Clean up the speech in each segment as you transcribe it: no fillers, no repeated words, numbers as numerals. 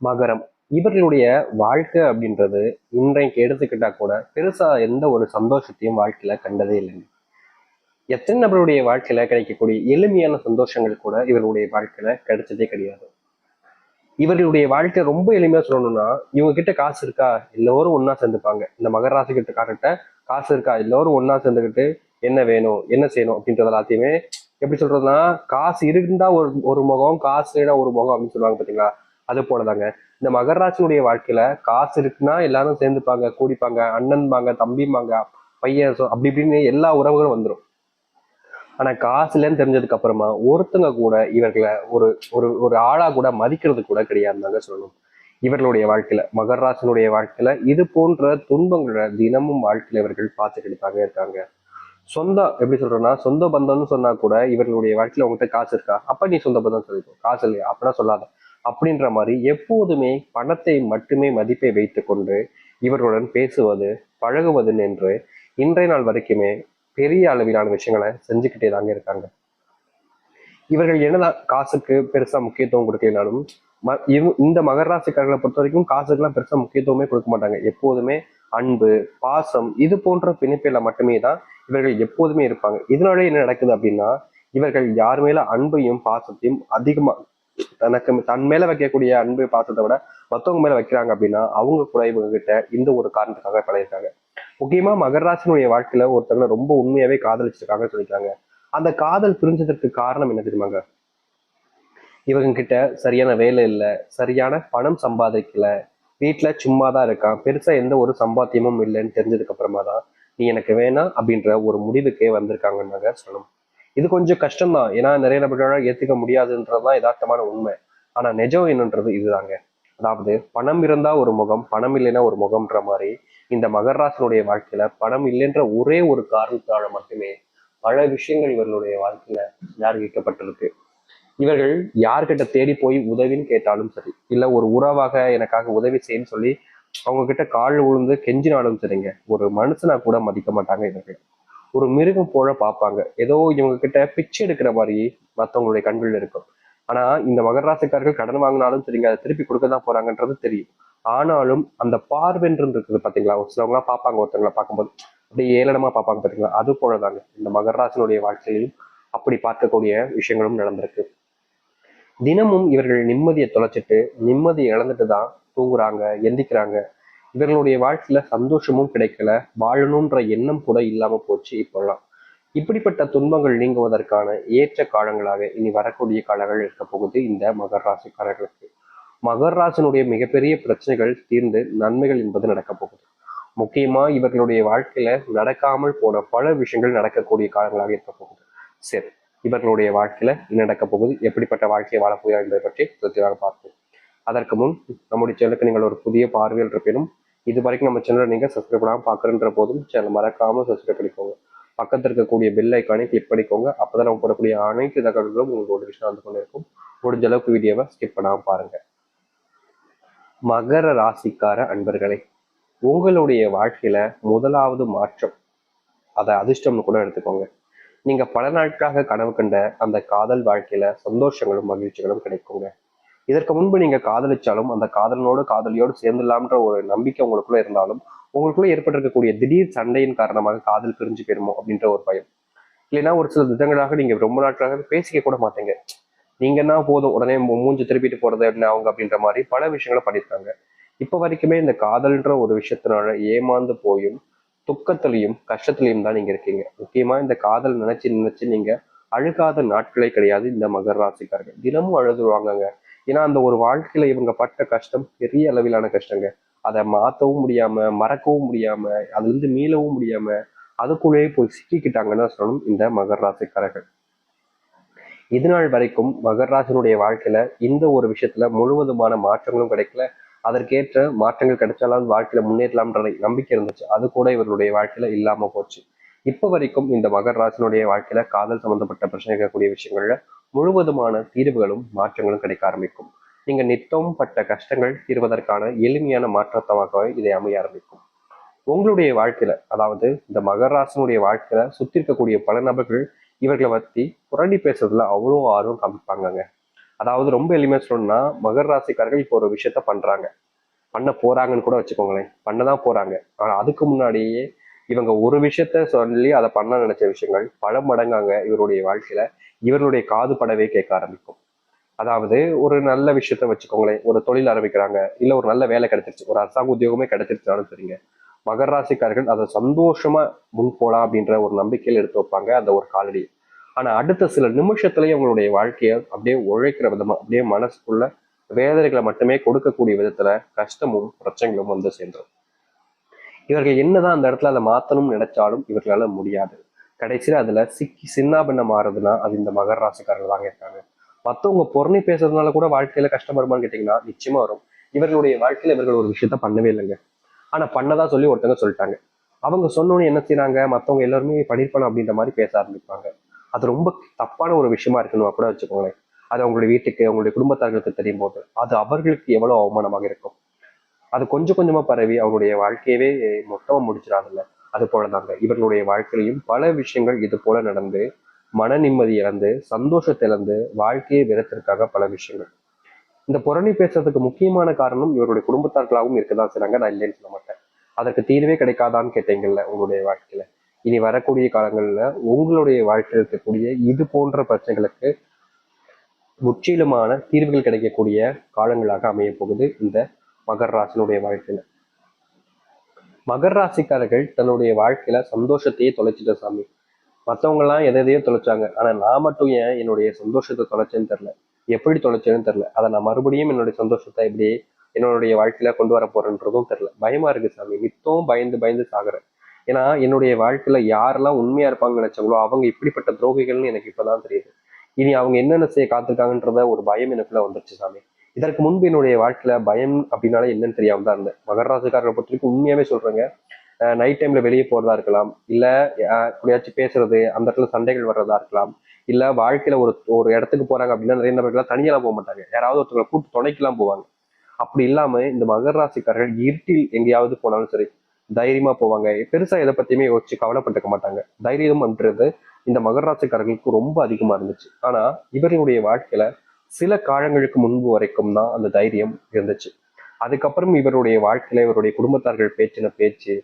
மகரம். இவர்களுடைய வாழ்க்கை அப்படின்றது இன்றைக்கு எடுத்துக்கிட்டா கூட பெருசா எந்த ஒரு சந்தோஷத்தையும் வாழ்க்கையில கண்டதே இல்லைங்க. எத்தனை நபருடைய வாழ்க்கையில கிடைக்கக்கூடிய எளிமையான சந்தோஷங்கள் கூட இவர்களுடைய வாழ்க்கையில கிடைச்சதே கிடையாது. இவர்களுடைய வாழ்க்கை ரொம்ப எளிமையா சொல்லணும்னா, இவங்க கிட்ட காசு இருக்கா, எல்லோரும் ஒண்ணா சேர்ந்துப்பாங்க. இந்த மகர ராசி கிட்ட காசு இருக்கா, எல்லோரும் ஒண்ணா சேர்ந்துக்கிட்டு என்ன வேணும் என்ன செய்யணும் அப்படின்றது எல்லாத்தையுமே எப்படி சொல்றதுன்னா, காசு இருந்தா ஒரு ஒரு முகம், காசு இல்லைன்னா ஒரு முகம் அப்படின்னு சொல்லுவாங்க பாத்தீங்களா. அது போலதாங்க இந்த மகர ராசினுடைய வாழ்க்கையில காசு இருக்குன்னா எல்லாரும் சேர்ந்துப்பாங்க, கூடிப்பாங்க, அண்ணன்பாங்க, தம்பிம்பாங்க, பையன் அப்படி இப்படின்னு எல்லா உறவுகளும் வந்துடும். ஆனா காசு இல்லைன்னு தெரிஞ்சதுக்கு அப்புறமா ஒருத்தங்க கூட இவர்களை ஒரு ஒரு ஒரு ஆளா கூட மதிக்கிறது கூட கிடையாதுதாங்க சொல்லணும். இவர்களுடைய வாழ்க்கையில மகராசனுடைய வாழ்க்கையில இது போன்ற துன்பங்களை தினமும் வாழ்க்கையில இவர்கள் பார்த்துக்கிட்டு இருக்காங்க. சொந்தம் எப்படி சொல்றேன்னா, சொந்த பந்தம்னு சொன்னா கூட இவர்களுடைய வாழ்க்கையில உங்ககிட்ட காசு இருக்கா, அப்ப நீ சொந்த பந்தம் சொல்லிக்கோ, காசு இல்லையா அப்படின்னா சொல்லாத அப்படின்ற மாதிரி எப்போதுமே பணத்தை மட்டுமே மதிப்பை வைத்துக் கொண்டு இவர்களுடன் பேசுவது பழகுவது என்று இன்றைய நாள் வரைக்குமே பெரிய அளவிலான விஷயங்களை செஞ்சுக்கிட்டே தாங்க இருக்காங்க. இவர்கள் என்னதான் காசுக்கு பெருசா முக்கியத்துவம் கொடுக்கலனாலும் இந்த மகர ராசிக்காரர்களை பொறுத்த வரைக்கும் காசுக்கெல்லாம் பெருசா முக்கியத்துவமே கொடுக்க மாட்டாங்க. எப்போதுமே அன்பு, பாசம் இது போன்ற பிணைப்பில மட்டுமே தான் இவர்கள் எப்போதுமே இருப்பாங்க. இதனால என்ன நடக்குது அப்படின்னா, இவர்கள் யார் மேல அன்பையும் பாசத்தையும் அதிகமா தனக்கு தன் மேல வைக்கக்கூடிய அன்பு பாசத்தை விட மத்தவங்க மேல வைக்கிறாங்க அப்படின்னா, அவங்க கூட இவங்க கிட்ட இந்த ஒரு காரணத்துக்காக பழகிருக்காங்க. முக்கியமா மகர ராசினுடைய வாழ்க்கையில ஒருத்தவங்க ரொம்ப உண்மையாவே காதலிச்சிருக்காங்கன்னு சொல்லிக்கிறாங்க. அந்த காதல் பிரிஞ்சதற்கு காரணம் என்ன தெரியுமாங்க? இவங்க கிட்ட சரியான வேலை இல்லை, சரியான பணம் சம்பாதிக்கல, வீட்டுல சும்மாதான் இருக்கான், பெருசா எந்த ஒரு சம்பாத்தியமும் இல்லைன்னு தெரிஞ்சதுக்கு அப்புறமா தான் நீ எனக்கு வேணாம் அப்படின்ற ஒரு முடிவுக்கே வந்திருக்காங்கன்னாங்க சொல்லணும். இது கொஞ்சம் கஷ்டம்தான், ஏன்னா நிறைய நபர்களால் ஏத்துக்க முடியாதுன்றதுதான் யதார்த்தமான உண்மை. ஆனா நிஜம் என்னன்றது இதுதாங்க. அதாவது பணம் இருந்தா ஒரு முகம், பணம் இல்லைன்னா ஒரு முகம்ன்ற மாதிரி இந்த மகராசனுடைய வாழ்க்கையில பணம் இல்லைன்ற ஒரே ஒரு காரணத்தால மட்டுமே பல விஷயங்கள் இவர்களுடைய வாழ்க்கையில ஞாபகிக்கப்பட்டிருக்கு. இவர்கள் யார்கிட்ட தேடி போய் உதவின்னு கேட்டாலும் சரி, இல்ல ஒரு உறவாக எனக்காக உதவி செய்யன்னு சொல்லி அவங்க கிட்ட கால் விழுந்து கெஞ்சினாலும் சரிங்க, ஒரு மனுஷனா கூட மதிக்க மாட்டாங்க இவர்கள். ஒரு மிருகம் போல பார்ப்பாங்க. ஏதோ இவங்க கிட்ட பிச்சை எடுக்கிற மாதிரி மற்றவங்களுடைய கண்கள் இருக்கும். ஆனா இந்த மகராசிக்காரர்கள் கடன் வாங்கினாலும் சரிங்க, அதை திருப்பி கொடுக்க தான் போறாங்கன்றது தெரியும். ஆனாலும் அந்த பார்வைன்றது இருக்குது பாத்தீங்களா, ஒரு சிலவங்க பார்ப்பாங்க, ஒருத்தவங்களை பார்க்கும்போது அப்படியே ஏளனமா பார்ப்பாங்க பாத்தீங்களா, அது போலதாங்க இந்த மகராசினுடைய வாழ்க்கையிலும் அப்படி பார்க்கக்கூடிய விஷயங்களும் நடந்திருக்கு. தினமும் இவர்கள் நிம்மதியை தொலைச்சிட்டு நிம்மதியை இழந்துட்டு தான் தூங்குறாங்க, எந்திக்கிறாங்க. இவர்களுடைய வாழ்க்கையில சந்தோஷமும் கிடைக்கல, வாழணும்ன்ற எண்ணம் கூட இல்லாம போச்சு இப்பெல்லாம். இப்படிப்பட்ட துன்பங்கள் நீங்குவதற்கான ஏற்ற காலங்களாக இனி வரக்கூடிய காலங்கள் இருக்க போகுது இந்த மகர ராசிக்காரர்களுக்கு. மகர ராசினுடைய மிகப்பெரிய பிரச்சனைகள் தீர்ந்து நன்மைகள் என்பது நடக்க போகுது. முக்கியமா இவர்களுடைய வாழ்க்கையில நடக்காமல் போன பல விஷயங்கள் நடக்கக்கூடிய காலங்களாக இருக்க போகுது. சரி, இவர்களுடைய வாழ்க்கையில என்ன நடக்க போகுது, எப்படிப்பட்ட வாழ்க்கையை வாழப்போகிறார் என்பதை பற்றி தெளிவாக பார்ப்போம். அதற்கு முன் நம்முடைய சேனலுக்கு நீங்கள் ஒரு புதிய பார்வையில் இருப்பினும் இது வரைக்கும் நம்ம சேனலை நீங்க சப்ஸ்கிரைப் பண்ணாம பாக்குறன்ற போதும் சேனல் மறக்காம சப்ஸ்கிரைப் பண்ணிக்கோங்க. பக்கத்தில் இருக்கக்கூடிய பெல் ஐக்கானை கிளிக் பண்ணிக்கோங்க. அப்பதான் நம்ம போடக்கூடிய அனைத்து தகவல்களும் உங்களுக்கு ஒரு விஷயம் வந்து கொண்டு இருக்கும். முடிஞ்ச அளவுக்கு வீடியோவை ஸ்கிப் பண்ணாம பாருங்க. மகர ராசிக்கார அன்பர்களே, உங்களுடைய வாழ்க்கையில முதலாவது மாற்றம், அதை அதிர்ஷ்டம்னு கூட எடுத்துக்கோங்க. நீங்க பல நாட்களாக கனவு கண்ட அந்த காதல் வாழ்க்கையில சந்தோஷங்களும் மகிழ்ச்சிகளும் கிடைக்குங்க. இதற்கு முன்பு நீங்க காதலிச்சாலும் அந்த காதலனோடு காதலியோடு சேர்ந்துடலாம்ன்ற ஒரு நம்பிக்கை உங்களுக்குள்ள இருந்தாலும் உங்களுக்குள்ள ஏற்பட்டிருக்கக்கூடிய திடீர் சண்டையின் காரணமாக காதல் பிரிஞ்சு போயிருமோ அப்படின்ற ஒரு பயம். இல்லைன்னா ஒரு சில தினங்களாக நீங்க ரொம்ப நாட்களாக பேசிக்க கூட மாட்டீங்க. நீங்க என்ன போதும் உடனே மூஞ்சி திருப்பிட்டு போறது என்ன அவங்க அப்படின்ற மாதிரி பல விஷயங்களை பண்ணியிருக்காங்க. இப்ப வரைக்குமே இந்த காதல்ன்ற ஒரு விஷயத்தினால ஏமாந்து போயும் துக்கத்திலையும் கஷ்டத்திலையும் தான் நீங்க இருக்கீங்க. முக்கியமா இந்த காதல் நினைச்சு நினைச்சு நீங்க அழுகாத நாட்களே கிடையாது இந்த மகர ராசிக்காரர்கள். தினமும் அழுதுருவாங்கங்க. ஏன்னா அந்த ஒரு வாழ்க்கையில இவங்க பட்ட கஷ்டம் பெரிய அளவிலான கஷ்டங்க. அதை மாத்தவும் முடியாம, மறக்கவும் முடியாம, அதுல இருந்து மீளவும் முடியாம அதுக்குள்ளேயே போய் சிக்கிக்கிட்டாங்கன்னு சொல்லணும் இந்த மகர ராசிக்காரர்கள். இது நாள் வரைக்கும் மகர ராசினுடைய வாழ்க்கையில இந்த ஒரு விஷயத்துல முழுவதுமான மாற்றங்களும் கிடைக்கல. அதற்கேற்ற மாற்றங்கள் கிடைச்சாலும் வாழ்க்கையில முன்னேற்றலாம்ன்ற நம்பிக்கை இருந்துச்சு, அது கூட இவர்களுடைய வாழ்க்கையில இல்லாம போச்சு. இப்ப வரைக்கும் இந்த மகர ராசினுடைய வாழ்க்கையில காதல் சம்பந்தப்பட்ட பிரச்சனை இருக்கக்கூடிய விஷயங்கள்ல முழுவதுமான தீர்வுகளும் மாற்றங்களும் கிடைக்க ஆரம்பிக்கும். நீங்க நித்தம் பட்ட கஷ்டங்கள் தீர்வதற்கான எளிமையான மாற்றத்தமாக இதை அமைய ஆரம்பிக்கும். உங்களுடைய வாழ்க்கையில, அதாவது இந்த மகர ராசினுடைய வாழ்க்கையில சுத்தி இருக்கக்கூடிய பல நபர்கள் இவர்களை பத்தி புரண்டி பேசுறதுல அவ்வளோ ஆர்வம் காமிப்பாங்கங்க. அதாவது ரொம்ப எளிமையா சொல்லணும்னா, மகர ராசிக்காரர்கள் இப்போ ஒரு விஷயத்த பண்றாங்க, பண்ண போறாங்கன்னு கூட வச்சுக்கோங்களேன். பண்ணதான் போறாங்க. ஆனா அதுக்கு முன்னாடியே இவங்க ஒரு விஷயத்த சொல்லி அதை பண்ண நினைச்ச விஷயங்கள் பல மடங்காங்க இவருடைய வாழ்க்கையில இவர்களுடைய காது படவே கேட்க ஆரம்பிக்கும். அதாவது ஒரு நல்ல விஷயத்த வச்சுக்கோங்களேன், ஒரு தொழில் ஆரம்பிக்கிறாங்க, இல்ல ஒரு நல்ல வேலை கிடைச்சிருச்சு, ஒரு அரசாங்க உத்தியோகமே கிடைச்சிருச்சாலும் சரிங்க, மகர ராசிக்காரர்கள் அதை சந்தோஷமா முன் போலாம் அப்படின்ற ஒரு நம்பிக்கையில் எடுத்து வைப்பாங்க அந்த ஒரு காலடி. ஆனா அடுத்த சில நிமிஷத்துலயே அவங்களுடைய வாழ்க்கையை அப்படியே உழைக்கிற விதமா அப்படியே மனசுக்குள்ள வேதனைகளை மட்டுமே கொடுக்கக்கூடிய விதத்துல கஷ்டமும் பிரச்சனைகளும் வந்து சேர்ந்துடும். இவர்கள் என்னதான் அந்த இடத்துல அதை மாத்தணும்னு நினைச்சாலும் இவர்களால முடியாது. கடைசியில அதுல சிக்கி சின்னாபின்னம் மாறுதுன்னா அது இந்த மகர ராசிக்காரர்கள் தாங்க இருக்காங்க. மத்தவங்க பொருணி பேசுறதுனால கூட வாழ்க்கையில கஷ்டம் வருமான்னு கேட்டீங்கன்னா நிச்சயமா வரும். இவர்களுடைய வாழ்க்கையில இவர்கள் ஒரு விஷயத்த பண்ணவே இல்லைங்க. ஆனா பண்ணதா சொல்லி ஒருத்தவங்க சொல்லிட்டாங்க. அவங்க சொன்னோன்னு என்ன செய்யறாங்க, மத்தவங்க எல்லாருமே பண்ணிருப்பாங்க அப்படின்ற மாதிரி பேச ஆரம்பிப்பாங்க. அது ரொம்ப தப்பான ஒரு விஷயமா இருக்குன்னு கூட வச்சுக்கோங்களேன். அது அவங்களுடைய வீட்டுக்கு அவங்களுடைய குடும்பத்தார்களுக்கு தெரியும் போது அது அவர்களுக்கு எவ்வளவு அவமானமாக இருக்கும். அது கொஞ்சம் கொஞ்சமா பரவி அவருடைய வாழ்க்கையவே மொத்தமா முடிச்சிடாதுல்ல. அது போலதாங்க இவர்களுடைய வாழ்க்கையிலையும் பல விஷயங்கள் இது போல நடந்து மன நிம்மதி இழந்து சந்தோஷத்தை இழந்து வாழ்க்கையை வெறுத்திருக்காங்க பல விஷயங்கள். இந்த புரணி பேசுறதுக்கு முக்கியமான காரணம் இவருடைய குடும்பத்தார்களாகவும் இருக்கதான் செய்றாங்க, நான் இல்லைன்னு சொல்ல மாட்டேன். அதற்கு தீர்வே கிடைக்காதான்னு கேட்டீங்கல்ல உங்களுடைய வாழ்க்கையில. இனி வரக்கூடிய காலங்கள்ல உங்களுடைய வாழ்க்கையில் இருக்கக்கூடிய இது போன்ற பிரச்சனைகளுக்கு முற்றிலுமான தீர்வுகள் கிடைக்கக்கூடிய காலங்களாக அமைய போகுது இந்த மகர ராசினுடைய வாழ்க்கையில. மகர ராசிக்காரர்கள் தன்னுடைய வாழ்க்கையில சந்தோஷத்தையே தொலைச்சிட்ட சாமி. மத்தவங்க எல்லாம் எதையோ தொலைச்சாங்க, ஆனா நான் மட்டும் ஏன் என்னுடைய சந்தோஷத்தை தொலைச்சேன்னு தெரியல, எப்படி தொலைச்சேன்னு தெரியல. அதை நான் மறுபடியும் என்னுடைய சந்தோஷத்தை எப்படி என்னுடைய வாழ்க்கையில கொண்டு வர போறேன்றதும் தெரியல. பயமா இருக்கு சாமி, நித்தம் பயந்து பயந்து சாகுறேன். ஏன்னா என்னுடைய வாழ்க்கையில யாரெல்லாம் உண்மையா இருப்பாங்கன்னு நினைச்சாங்களோ அவங்க இப்படிப்பட்ட துரோகிகள்னு எனக்கு இப்பதான் தெரியுது. இனி அவங்க என்னென்ன செய்ய காத்திருக்காங்கன்றத ஒரு பயம் எனக்குள்ள வந்துருச்சு சாமி. இதற்கு முன்பு என்னுடைய வாழ்க்கையில பயம் அப்படின்னாலே என்னன்னு தெரியாம தான் இருந்தேன். மகர ராசிக்காரர்களை பொறுத்த வரைக்கும் உண்மையாவே சொல்றேங்க, நைட் டைம்ல வெளியே போறதா இருக்கலாம், இல்ல எப்படியாச்சும் பேசுறது, அந்த இடத்துல சண்டைகள் வர்றதா இருக்கலாம், இல்ல வாழ்க்கையில ஒரு ஒரு இடத்துக்கு போறாங்க அப்படின்னா நிறைய நபர்கள் தனியெல்லாம் போக மாட்டாங்க, யாராவது ஒருத்தவங்களை கூட்டு துணைக்கெல்லாம் போவாங்க. அப்படி இல்லாம இந்த மகர ராசிக்காரர்கள் இருட்டில் எங்கேயாவது போனாலும் சரி தைரியமா போவாங்க. பெருசா எதை பத்தியுமே யோசிச்சு கவலைப்பட்டுக்க மாட்டாங்க. தைரியம்ன்றது இந்த மகர ராசிக்காரர்களுக்கு ரொம்ப அதிகமா இருந்துச்சு. ஆனா இவர்களுடைய வாழ்க்கையில சில காலங்களுக்கு முன்பு வரைக்கும் தான் அந்த தைரியம் இருந்துச்சு. அதுக்கப்புறம் இவருடைய வாழ்க்கையில இவருடைய குடும்பத்தார்கள் பேச்சின பேச்சு,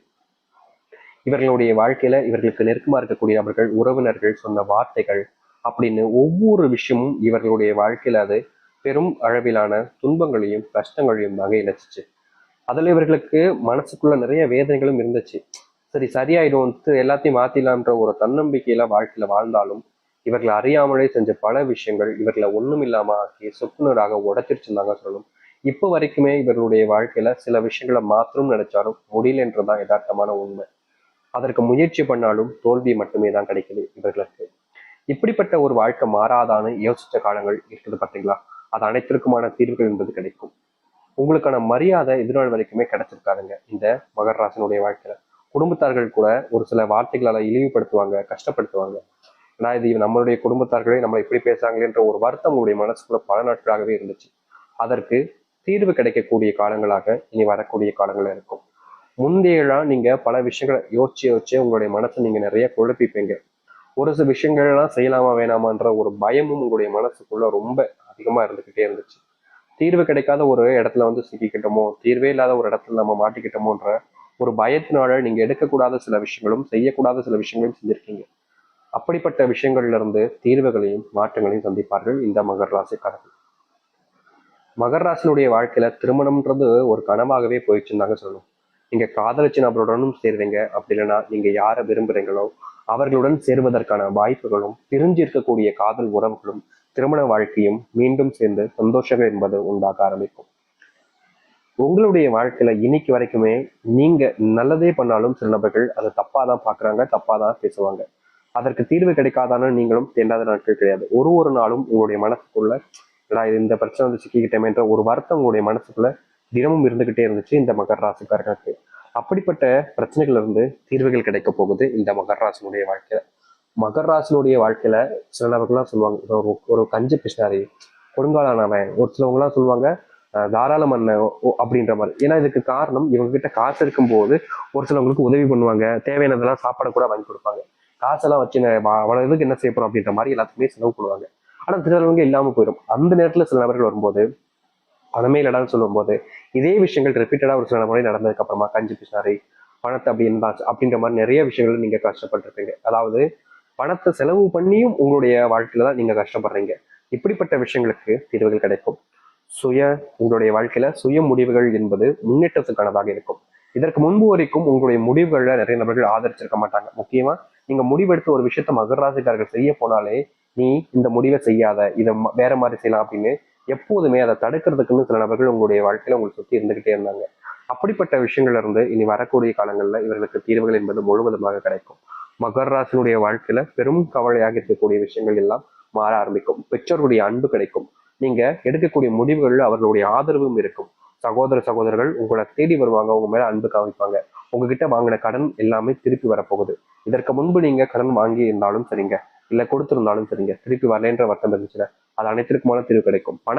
இவர்களுடைய வாழ்க்கையில இவர்களுக்கு நெருக்கமா இருக்கக்கூடிய அவர்கள் உறவினர்கள் சொன்ன வார்த்தைகள் அப்படின்னு ஒவ்வொரு விஷயமும் இவர்களுடைய வாழ்க்கையில அது பெரும் அளவிலான துன்பங்களையும் கஷ்டங்களையும் தாங்க இணைச்சிச்சு. அதுல இவர்களுக்கு மனசுக்குள்ள நிறைய வேதனைகளும் இருந்துச்சு. சரி சரியாயிடும் எல்லாத்தையும் மாத்திடலான்ற ஒரு தன்னம்பிக்கையில வாழ்க்கையில வாழ்ந்தாலும் இவர்களை அறியாமலே செஞ்ச பல விஷயங்கள் இவர்களை ஒண்ணும் இல்லாம ஆக்கி சொப்புனராக உடைச்சிருச்சுருந்தாங்க சொல்லணும். இப்போ வரைக்குமே இவர்களுடைய வாழ்க்கையில சில விஷயங்களை மாற்றணும்னு நினைச்சாலும் முடியலன்றதுதான் யதார்த்தமான உண்மை. அதற்கு முயற்சி பண்ணாலும் தோல்வி மட்டுமே தான் கிடைக்குது இவர்களுக்கு. இப்படிப்பட்ட ஒரு வாழ்க்கை மாறாதான்னு யோசிச்ச காலங்கள் இருக்குது பார்த்தீங்களா? அது அனைத்திற்குமான தீர்வுகள் என்பது கிடைக்கும். உங்களுக்கான மரியாதை இதுநாள் வரைக்குமே கிடைச்சிருக்காதுங்க இந்த மகர ராசினுடைய வாழ்க்கையில. குடும்பத்தார்கள் கூட ஒரு சில வார்த்தைகளால இழிவுபடுத்துவாங்க, கஷ்டப்படுத்துவாங்க. நான் இது நம்மளுடைய குடும்பத்தார்களே நம்ம இப்படி பேசுறாங்களேன்ற ஒரு வருத்தம் உங்களுடைய மனசுக்குள்ள பல நாட்களாகவே இருந்துச்சு. அதற்கு தீர்வு கிடைக்கக்கூடிய காலங்களாக இனி வரக்கூடிய காலங்கள் இருக்கும். முந்தையெல்லாம் நீங்க பல விஷயங்களை யோசிச்சு யோசிச்சு உங்களுடைய மனசை நீங்க நிறைய குழப்பிப்பீங்க. ஒரு சில விஷயங்கள்லாம் செய்யலாமா வேணாமான்ற ஒரு பயமும் உங்களுடைய மனசுக்குள்ள ரொம்ப அதிகமா இருந்துகிட்டே இருந்துச்சு. தீர்வு கிடைக்காத ஒரு இடத்துல வந்து சிக்கிக்கிட்டோமோ, தீர்வே இல்லாத ஒரு இடத்துல நம்ம மாட்டிக்கிட்டோமோன்ற ஒரு பயத்தினால நீங்க எடுக்கக்கூடாத சில விஷயங்களும் செய்யக்கூடாத சில விஷயங்களும் செஞ்சிருக்கீங்க. அப்படிப்பட்ட விஷயங்கள்ல இருந்து தீர்வுகளையும் மாற்றங்களையும் சந்திப்பார்கள் இந்த மகர ராசிக்காரர்கள். மகர ராசினுடைய வாழ்க்கையில திருமணம்ன்றது ஒரு கனவாகவே போயிடுச்சுன்னு தாங்க சொல்லணும். நீங்க காதலிச்ச நபருடனும் சேருவீங்க, அப்படி இல்லைன்னா நீங்க யாரை விரும்புறீங்களோ அவர்களுடன் சேருவதற்கான வாய்ப்புகளும் பிரிஞ்சு இருக்கக்கூடிய காதல் உறவுகளும் திருமண வாழ்க்கையும் மீண்டும் சேர்ந்து சந்தோஷங்கள் என்பது உண்டாக ஆரம்பிக்கும். உங்களுடைய வாழ்க்கையில இன்னைக்கு வரைக்குமே நீங்க நல்லதே பண்ணாலும் சில நபர்கள் அதை தப்பாதான் பாக்குறாங்க, தப்பாதான் பேசுவாங்க. அதற்கு தீர்வு கிடைக்காதான்னு நீங்களும் தேண்டாத நாட்கள் கிடையாது. ஒரு ஒரு நாளும் உங்களுடைய மனசுக்குள்ள இந்த பிரச்சனை வந்து சிக்கிக்கிட்டேன்ற ஒரு வருத்தம் உங்களுடைய மனசுக்குள்ள தினமும் இருந்துகிட்டே இருந்துச்சு இந்த மகர ராசிக்காரர்களுக்கு. அப்படிப்பட்ட பிரச்சனைகள் இருந்து தீர்வுகள் கிடைக்க போகுது இந்த மகர ராசினுடைய வாழ்க்கையில. மகர ராசினுடைய வாழ்க்கையில சில நபர்கள்லாம் சொல்லுவாங்க, ஒரு ஒரு கஞ்ச பிசினாரி, கொடுங்காலானவன், ஒரு சிலவங்க எல்லாம் சொல்லுவாங்க தாராள மன்னன் அப்படின்ற மாதிரி. ஏன்னா இதுக்கு காரணம் இவங்க கிட்ட காசு இருக்கும்போது ஒரு சிலவங்களுக்கு உதவி பண்ணுவாங்க, தேவையானதெல்லாம் சாப்பாடு கூட வாங்கி கொடுப்பாங்க. காசெல்லாம் வச்சு அவ்வளவு இதுக்கு என்ன செய்ய போறோம் அப்படின்ற மாதிரி எல்லாத்துக்குமே செலவு பண்ணுவாங்க. ஆனா சிலவங்க இல்லாம போயிடும். அந்த நேரத்துல சில நபர்கள் வரும்போது பணமே இல்லடான்னு சொல்லும்போது இதே விஷயங்கள் ரிப்பீட்டடா ஒரு சில முறை நடந்ததுக்கு அப்புறமா கஞ்சி பிசாரி பணத்தை அப்படி இருந்தாச்சு அப்படின்ற மாதிரி நிறைய விஷயங்கள் நீங்க கஷ்டப்பட்டிருப்பீங்க. அதாவது பணத்தை செலவு பண்ணியும் உங்களுடைய வாழ்க்கையில தான் நீங்க கஷ்டப்படுறீங்க. இப்படிப்பட்ட விஷயங்களுக்கு தீர்வுகள் கிடைக்கும். சுய உங்களுடைய வாழ்க்கையில சுய முடிவுகள் என்பது முன்னேற்றத்துக்கானதாக இருக்கும். இதற்கு முன்பு வரைக்கும் உங்களுடைய முடிவுகள்ல நிறைய நபர்கள் ஆதரிச்சிருக்க மாட்டாங்க. முக்கியமா நீங்க முடிவெடுத்து ஒரு விஷயத்த மகராசிக்காரர்கள் செய்ய போனாலே நீ இந்த முடிவை செய்யாத, இதை வேற மாதிரி செய்யலாம் அப்படின்னு எப்போதுமே அதை தடுக்கிறதுக்குன்னு சில நபர்கள் உங்களுடைய வாழ்க்கையில உங்களை சுத்தி இருந்துகிட்டே இருந்தாங்க. அப்படிப்பட்ட விஷயங்கள்ல இருந்து இனி வரக்கூடிய காலங்கள்ல இவர்களுக்கு தீர்வுகள் என்பது முழுவதுமாக கிடைக்கும். மகர ராசினுடைய வாழ்க்கையில பெரும் கவலையாக இருக்கக்கூடிய விஷயங்கள் எல்லாம் மாற ஆரம்பிக்கும். பெற்றோர்களுடைய அன்பு கிடைக்கும். நீங்க எடுக்கக்கூடிய முடிவுகள்ல அவர்களுடைய ஆதரவும் இருக்கும். சகோதர சகோதரர்கள் உங்களை தேடி வருவாங்க, உங்க மேல அன்பு காமிப்பாங்க. உங்ககிட்ட வாங்கின கடன் எல்லாமே திருப்பி வரப்போகுது. இதற்கு முன்பு நீங்க கடன் வாங்கி இருந்தாலும் சரிங்க, இல்ல கொடுத்திருந்தாலும் சரிங்க, திருப்பி வரலன்ற வருத்தம் இருந்துச்சுன்னா அது அனைத்திற்குமான தீர்வு கிடைக்கும்.